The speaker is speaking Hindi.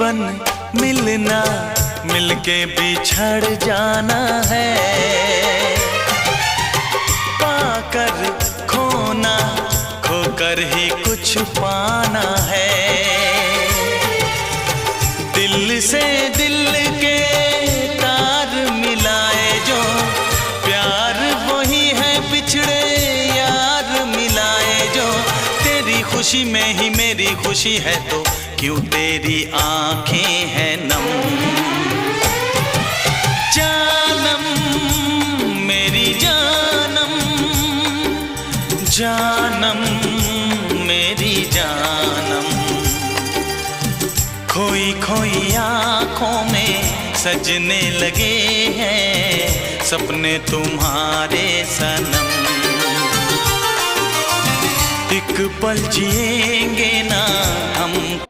बन मिलना, मिलके बिछड़ जाना है। पाकर खोना, खोकर ही कुछ पाना है। दिल से दिल के तार मिलाए जो, प्यार वही है बिछड़े यार मिलाए जो। तेरी खुशी में ही मेरी खुशी है तो क्यों तेरी आंखें हैं नम। जानम मेरी जानम, जानम मेरी जानम। खोई खोई आँखों में सजने लगे हैं सपने तुम्हारे सनम। एक पल जिएंगे ना हम